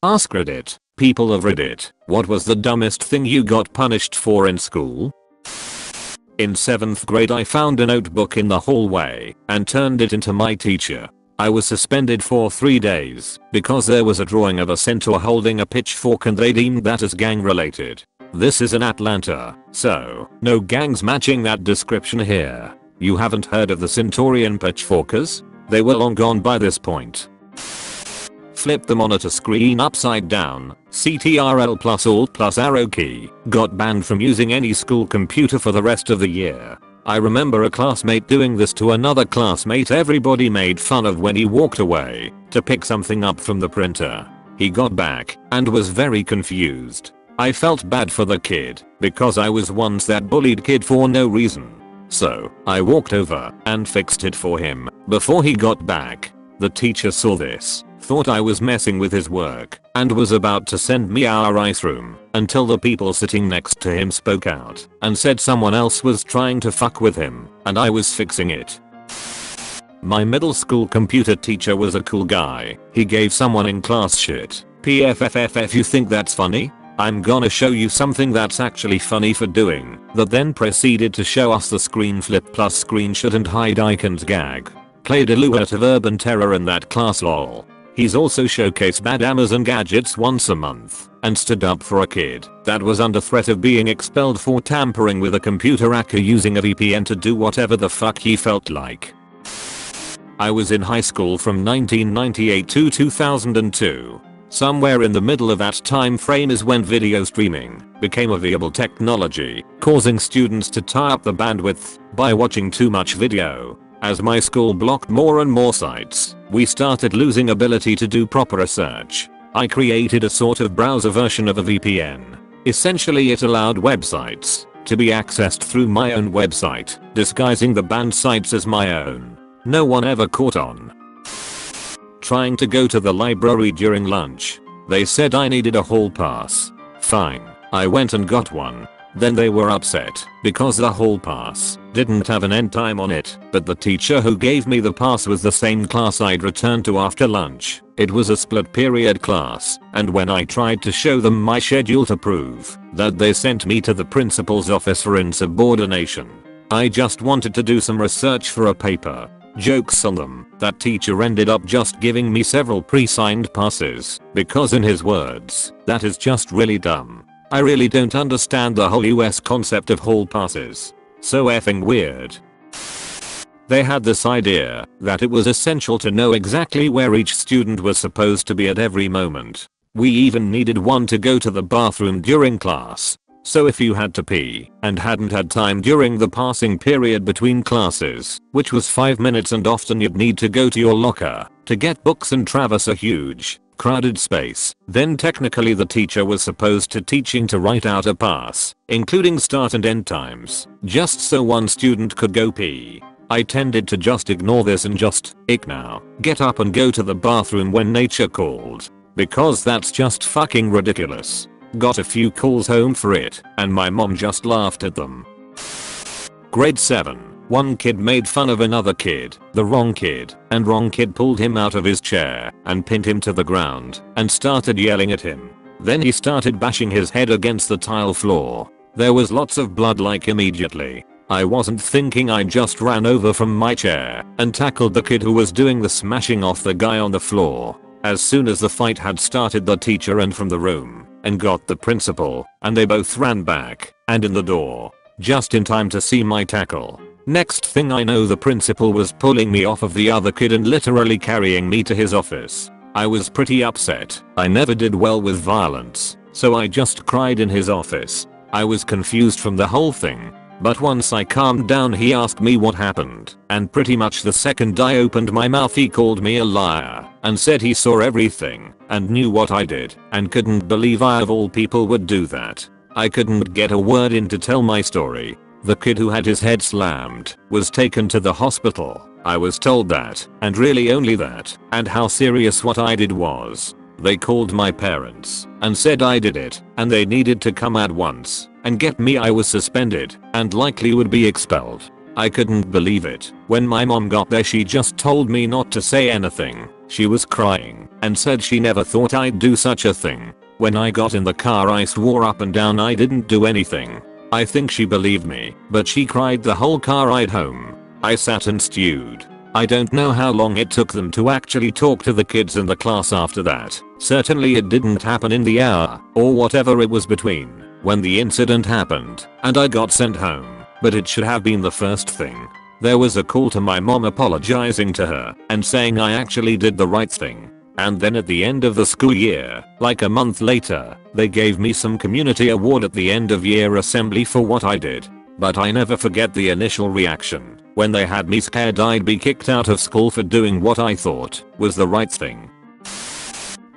Ask Reddit. People of Reddit, what was the dumbest thing you got punished for in school? In 7th grade I found a notebook in the hallway and turned it into my teacher. I was suspended for 3 days because there was a drawing of a centaur holding a pitchfork and they deemed that as gang related. This is in Atlanta, so no gangs matching that description here. You haven't heard of the Centaurian pitchforkers? They were long gone by this point. Flip the monitor screen upside down, CTRL plus Alt plus arrow key, got banned from using any school computer for the rest of the year. I remember a classmate doing this to another classmate. Everybody made fun of when he walked away to pick something up from the printer. He got back and was very confused. I felt bad for the kid because I was once that bullied kid for no reason. So I walked over and fixed it for him before he got back. The teacher saw this, thought I was messing with his work, and was about to send me our ice room until the people sitting next to him spoke out and said someone else was trying to fuck with him and I was fixing it. My middle school computer teacher was a cool guy. He gave someone in class shit. PFFFF, you think that's funny? I'm gonna show you something that's actually funny for doing that, then proceeded to show us the screen flip plus screenshot and hide icons gag. Played a lot of Urban Terror in that class lol. He's also showcased bad Amazon gadgets once a month and stood up for a kid that was under threat of being expelled for tampering with a computer hacker using a VPN to do whatever the fuck he felt like. I was in high school from 1998 to 2002. Somewhere in the middle of that time frame is when video streaming became a viable technology, causing students to tie up the bandwidth by watching too much video. As my school blocked more and more sites, we started losing ability to do proper research. I created a sort of browser version of a VPN. Essentially it allowed websites to be accessed through my own website, disguising the banned sites as my own. No one ever caught on. Trying to go to the library during lunch. They said I needed a hall pass. Fine, I went and got one. Then they were upset because the hall pass didn't have an end time on it, but the teacher who gave me the pass was the same class I'd returned to after lunch. It was a split period class, and when I tried to show them my schedule to prove that, they sent me to the principal's office for insubordination. I just wanted to do some research for a paper. Jokes on them. That teacher ended up just giving me several pre-signed passes because, in his words, that is just really dumb. I really don't understand the whole US concept of hall passes. So effing weird. They had this idea that it was essential to know exactly where each student was supposed to be at every moment. We even needed one to go to the bathroom during class. So if you had to pee and hadn't had time during the passing period between classes, which was 5 minutes, and often you'd need to go to your locker to get books and traverse a huge, crowded space, then technically the teacher was supposed to teaching to write out a pass, including start and end times, just so one student could go pee. I tended to just ignore this and just, ick now, get up and go to the bathroom when nature called. Because that's just fucking ridiculous. Got a few calls home for it, and my mom just laughed at them. Grade 7. One kid made fun of another kid, the wrong kid, and wrong kid pulled him out of his chair and pinned him to the ground and started yelling at him. Then he started bashing his head against the tile floor. There was lots of blood like immediately. I wasn't thinking, I just ran over from my chair and tackled the kid who was doing the smashing off the guy on the floor. As soon as the fight had started, the teacher ran from the room and got the principal, and they both ran back and in the door, just in time to see my tackle. Next thing I know, the principal was pulling me off of the other kid and literally carrying me to his office. I was pretty upset. I never did well with violence, so I just cried in his office. I was confused from the whole thing, but once I calmed down he asked me what happened, and pretty much the second I opened my mouth he called me a liar and said he saw everything and knew what I did and couldn't believe I of all people would do that. I couldn't get a word in to tell my story. The kid who had his head slammed was taken to the hospital. I was told that, and really only that, and how serious what I did was. They called my parents and said I did it and they needed to come at once and get me. I was suspended and likely would be expelled. I couldn't believe it. When my mom got there she just told me not to say anything She was crying and said she never thought I'd do such a thing. When I got in the car I swore up and down I didn't do anything. I think she believed me, but she cried the whole car ride home. I sat and stewed. I don't know how long it took them to actually talk to the kids in the class after that. Certainly it didn't happen in the hour, or whatever it was between, when the incident happened, and I got sent home, but it should have been the first thing. There was a call to my mom apologizing to her and saying I actually did the right thing. And then at the end of the school year, like a month later, they gave me some community award at the end of year assembly for what I did. But I never forget the initial reaction when they had me scared I'd be kicked out of school for doing what I thought was the right thing.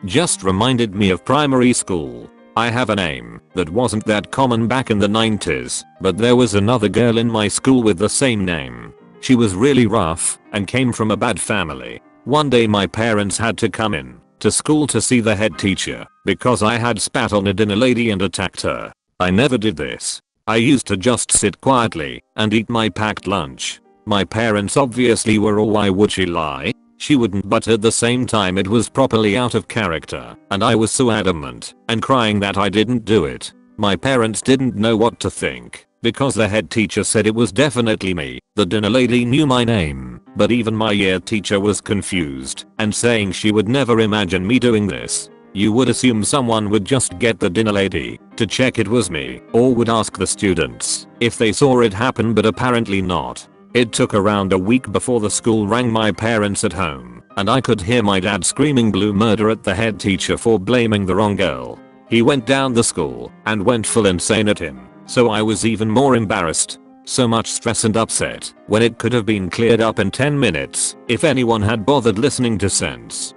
Just reminded me of primary school. I have a name that wasn't that common back in the 90s, but there was another girl in my school with the same name. She was really rough and came from a bad family. One day my parents had to come in to school to see the head teacher because I had spat on a dinner lady and attacked her. I never did this. I used to just sit quietly and eat my packed lunch. My parents obviously were all, why would she lie? She wouldn't, but at the same time it was properly out of character, and I was so adamant and crying that I didn't do it. My parents didn't know what to think because the head teacher said it was definitely me. The dinner lady knew my name, but even my year teacher was confused and saying she would never imagine me doing this. You would assume someone would just get the dinner lady to check it was me, or would ask the students if they saw it happen, but apparently not. It took around a week before the school rang my parents at home, and I could hear my dad screaming blue murder at the head teacher for blaming the wrong girl. He went down the school and went full insane at him, so I was even more embarrassed. So much stress and upset when it could have been cleared up in 10 minutes if anyone had bothered listening to sense.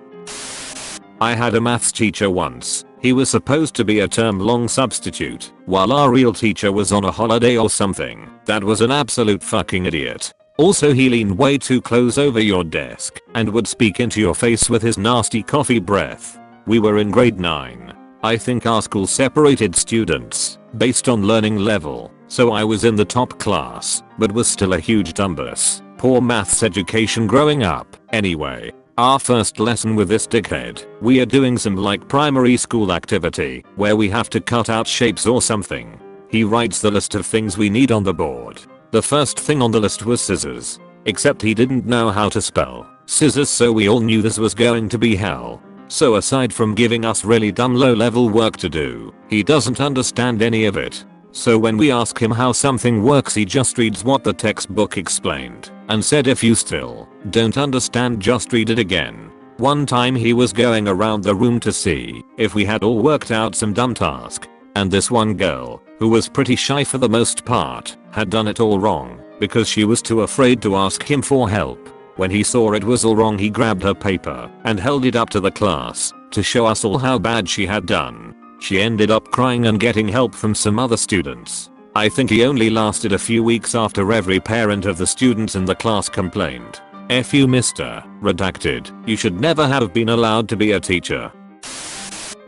I had a maths teacher once. He was supposed to be a term-long substitute while our real teacher was on a holiday or something. That was an absolute fucking idiot. Also, he leaned way too close over your desk and would speak into your face with his nasty coffee breath. We were in grade 9. I think our school separated students based on learning level, so I was in the top class but was still a huge dumbass. Poor maths education growing up. Anyway, our first lesson with this dickhead, we are doing some like primary school activity where we have to cut out shapes or something. He writes the list of things we need on the board. The first thing on the list was scissors, except he didn't know how to spell scissors, so we all knew this was going to be hell. So aside from giving us really dumb low-level work to do, he doesn't understand any of it. So when we ask him how something works, he just reads what the textbook explained and said if you still don't understand, just read it again. One time he was going around the room to see if we had all worked out some dumb task, and this one girl, who was pretty shy for the most part, had done it all wrong because she was too afraid to ask him for help. When he saw it was all wrong, he grabbed her paper and held it up to the class to show us all how bad she had done. She ended up crying and getting help from some other students. I think he only lasted a few weeks after every parent of the students in the class complained. F you, Mr. Redacted, you should never have been allowed to be a teacher.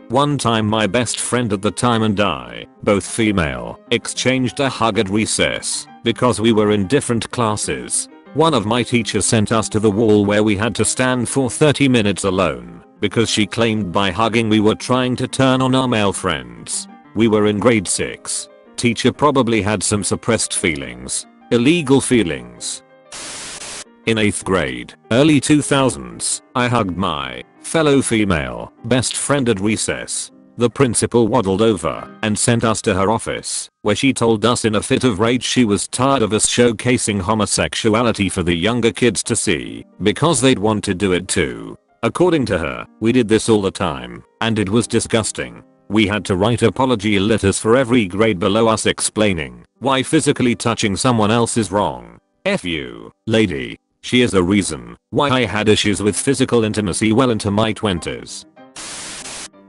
One time my best friend at the time and I, both female, exchanged a hug at recess because we were in different classes. One of my teachers sent us to the wall where we had to stand for 30 minutes alone because she claimed by hugging we were trying to turn on our male friends. We were in grade 6. Teacher probably had some suppressed feelings. Illegal feelings. In 8th grade, early 2000s, I hugged my fellow female best friend at recess. The principal waddled over and sent us to her office, where she told us in a fit of rage she was tired of us showcasing homosexuality for the younger kids to see because they'd want to do it too. According to her, we did this all the time, and it was disgusting. We had to write apology letters for every grade below us explaining why physically touching someone else is wrong. F you, lady. She is the reason why I had issues with physical intimacy well into my 20s.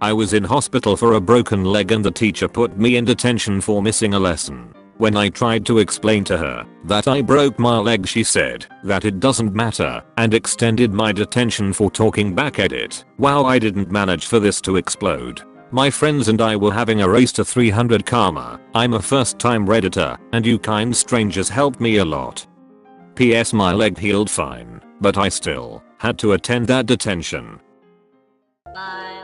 I was in hospital for a broken leg and the teacher put me in detention for missing a lesson. When I tried to explain to her that I broke my leg, she said that it doesn't matter and extended my detention for talking back at it. Wow, I didn't manage for this to explode. My friends and I were having a race to 300 karma. I'm a first-time redditor and you kind strangers helped me a lot. PS, my leg healed fine, but I still Had to attend that detention. Bye.